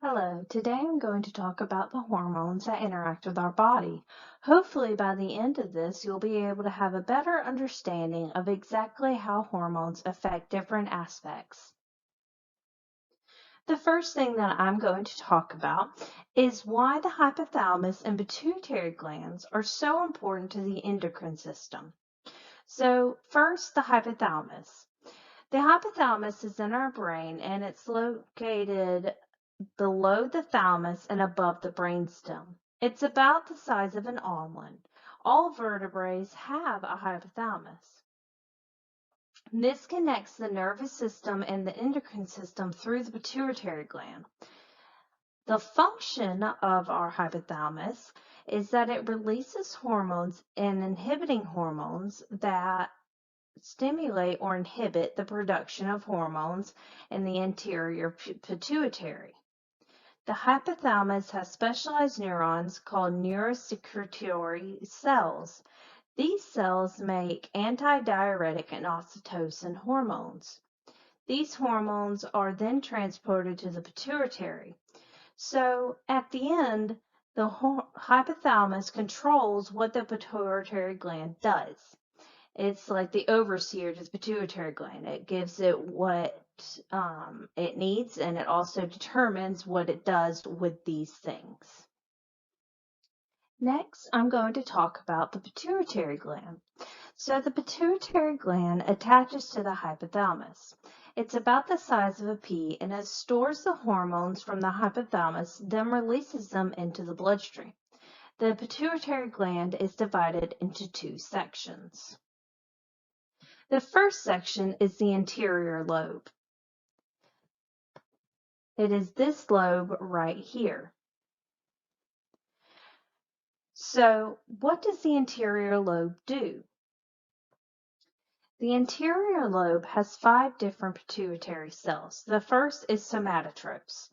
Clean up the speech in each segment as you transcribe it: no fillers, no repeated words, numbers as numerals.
Hello, today I'm going to talk about the hormones that interact with our body. Hopefully by the end of this, you'll be able to have a better understanding of exactly how hormones affect different aspects. The first thing that I'm going to talk about is why the hypothalamus and pituitary glands are so important to the endocrine system. So first, the hypothalamus. The hypothalamus is in our brain and it's located below the thalamus and above the brainstem. It's about the size of an almond. All vertebrates have a hypothalamus. This connects the nervous system and the endocrine system through the pituitary gland. The function of our hypothalamus is that it releases hormones and inhibiting hormones that stimulate or inhibit the production of hormones in the anterior pituitary. The hypothalamus has specialized neurons called neurosecretory cells. These cells make antidiuretic and oxytocin hormones. These hormones are then transported to the pituitary. So at the end, the hypothalamus controls what the pituitary gland does. It's like the overseer to the pituitary gland. It gives it what it needs, and it also determines what it does with these things. Next, I'm going to talk about the pituitary gland. So the pituitary gland attaches to the hypothalamus. It's about the size of a pea, and it stores the hormones from the hypothalamus, then releases them into the bloodstream. The pituitary gland is divided into two sections. The first section is the anterior lobe. It is this lobe right here. So what does the anterior lobe do? The anterior lobe has 5 different pituitary cells. The first is somatotropes.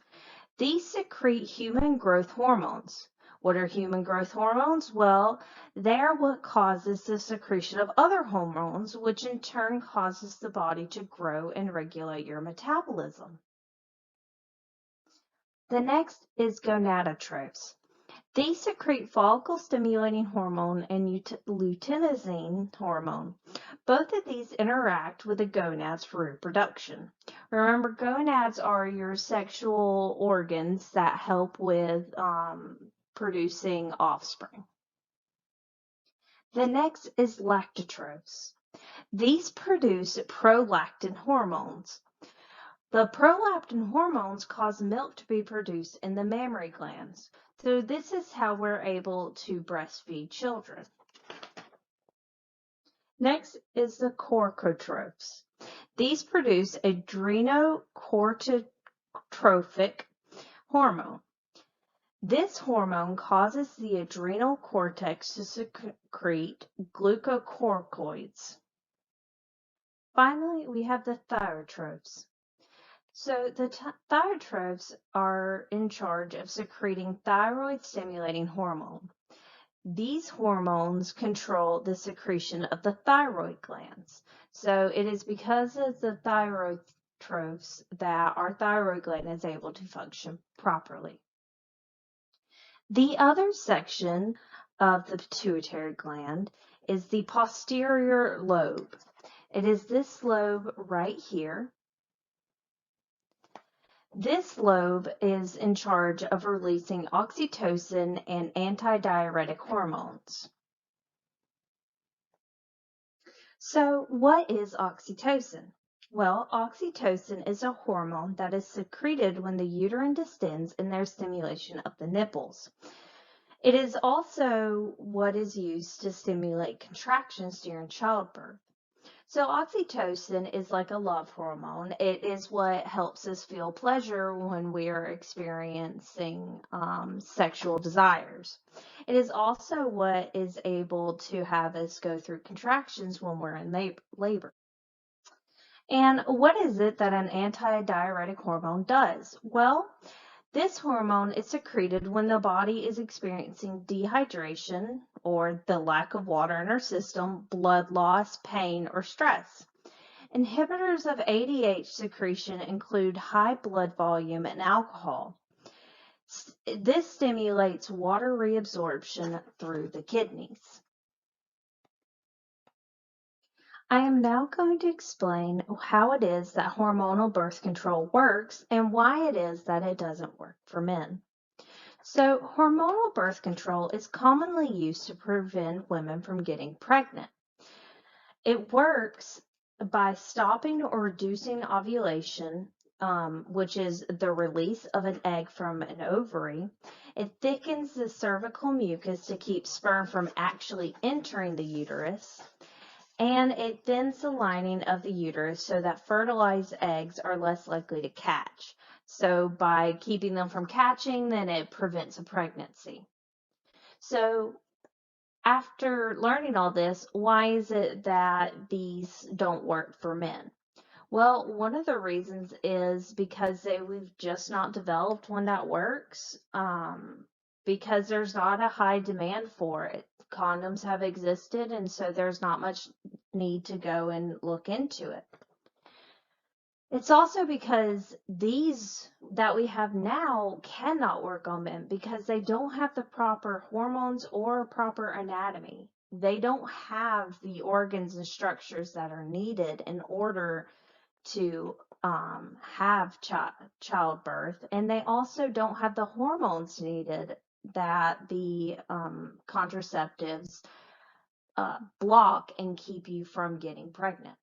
These secrete human growth hormones. What are human growth hormones? Well, they're what causes the secretion of other hormones, which in turn causes the body to grow and regulate your metabolism. The next is gonadotropes. These secrete follicle-stimulating hormone and luteinizing hormone. Both of these interact with the gonads for reproduction. Remember, gonads are your sexual organs that help with producing offspring. The next is lactotropes. These produce prolactin hormones. The prolactin hormones cause milk to be produced in the mammary glands. So this is how we're able to breastfeed children. Next is the corticotropes. These produce adrenocorticotropic hormone. This hormone causes the adrenal cortex to secrete glucocorticoids. Finally, we have the thyrotropes. So the thyrotropes are in charge of secreting thyroid-stimulating hormone. These hormones control the secretion of the thyroid glands. So it is because of the thyrotropes that our thyroid gland is able to function properly. The other section of the pituitary gland is the posterior lobe. It is this lobe right here. This lobe is in charge of releasing oxytocin and antidiuretic hormones. So what is oxytocin? Well, oxytocin is a hormone that is secreted when the uterine distends in their stimulation of the nipples. It is also what is used to stimulate contractions during childbirth. So oxytocin is like a love hormone. It is what helps us feel pleasure when we are experiencing sexual desires. It is also what is able to have us go through contractions when we're in labor. And what is it that an antidiuretic hormone does? Well, this hormone is secreted when the body is experiencing dehydration or the lack of water in our system, blood loss, pain, or stress. Inhibitors of ADH secretion include high blood volume and alcohol. This stimulates water reabsorption through the kidneys. I am now going to explain how it is that hormonal birth control works and why it is that it doesn't work for men. So, hormonal birth control is commonly used to prevent women from getting pregnant. It works by stopping or reducing ovulation, which is the release of an egg from an ovary. It thickens the cervical mucus to keep sperm from actually entering the uterus. And it thins the lining of the uterus so that fertilized eggs are less likely to catch. So by keeping them from catching, then it prevents a pregnancy. So after learning all this, why is it that these don't work for men? Well, one of the reasons is because we've just not developed one that works, because there's not a high demand for it. Condoms have existed, and so there's not much need to go and look into it. It's also because these that we have now cannot work on men because they don't have the proper hormones or proper anatomy. They don't have the organs and structures that are needed in order to have childbirth, and they also don't have the hormones needed that the contraceptives block and keep you from getting pregnant.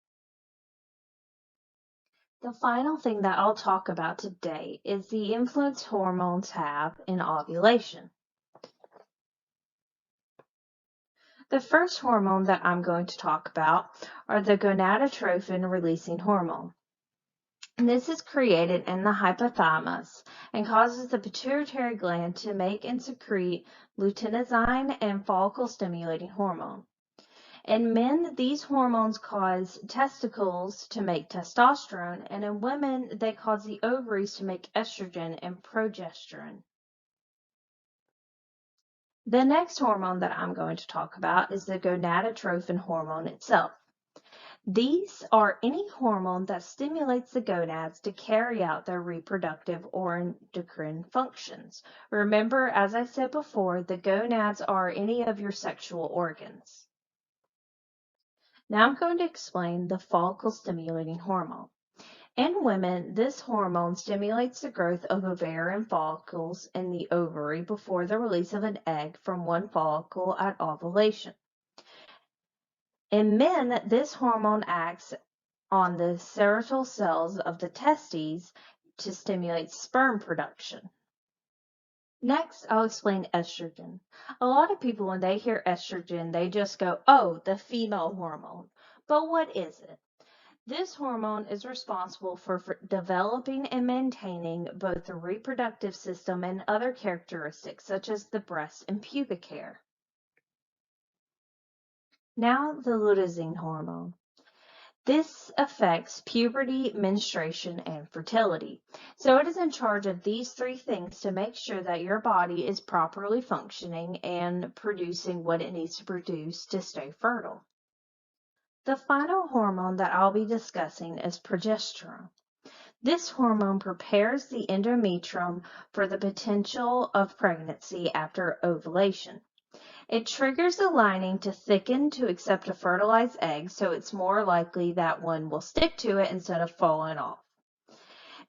The final thing that I'll talk about today is the influence hormones have in ovulation. The first hormone that I'm going to talk about are the gonadotrophin releasing hormone. And this is created in the hypothalamus and causes the pituitary gland to make and secrete luteinizing and follicle stimulating hormone. In men, these hormones cause testicles to make testosterone, and in women, they cause the ovaries to make estrogen and progesterone. The next hormone that I'm going to talk about is the gonadotrophin hormone itself. These are any hormone that stimulates the gonads to carry out their reproductive or endocrine functions. Remember, as I said before, the gonads are any of your sexual organs. Now I'm going to explain the follicle stimulating hormone. In women, this hormone stimulates the growth of ovarian follicles in the ovary before the release of an egg from one follicle at ovulation. In men, this hormone acts on the serotyl cells of the testes to stimulate sperm production. Next, I'll explain estrogen. A lot of people, when they hear estrogen, they just go, oh, the female hormone. But what is it? This hormone is responsible for developing and maintaining both the reproductive system and other characteristics, such as the breast and pubic hair. Now, the luteinizing hormone. This affects puberty, menstruation, and fertility. So it is in charge of these three things to make sure that your body is properly functioning and producing what it needs to produce to stay fertile. The final hormone that I'll be discussing is progesterone. This hormone prepares the endometrium for the potential of pregnancy after ovulation. It triggers the lining to thicken to accept a fertilized egg, so it's more likely that one will stick to it instead of falling off.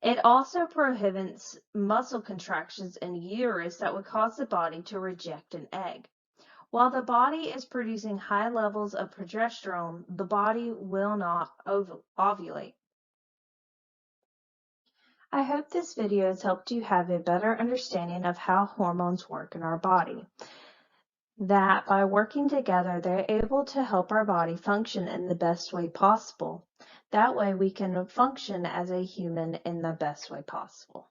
It also prohibits muscle contractions in the uterus that would cause the body to reject an egg. While the body is producing high levels of progesterone, the body will not ovulate. I hope this video has helped you have a better understanding of how hormones work in our body. That by working together, they're able to help our body function in the best way possible. That way we can function as a human in the best way possible.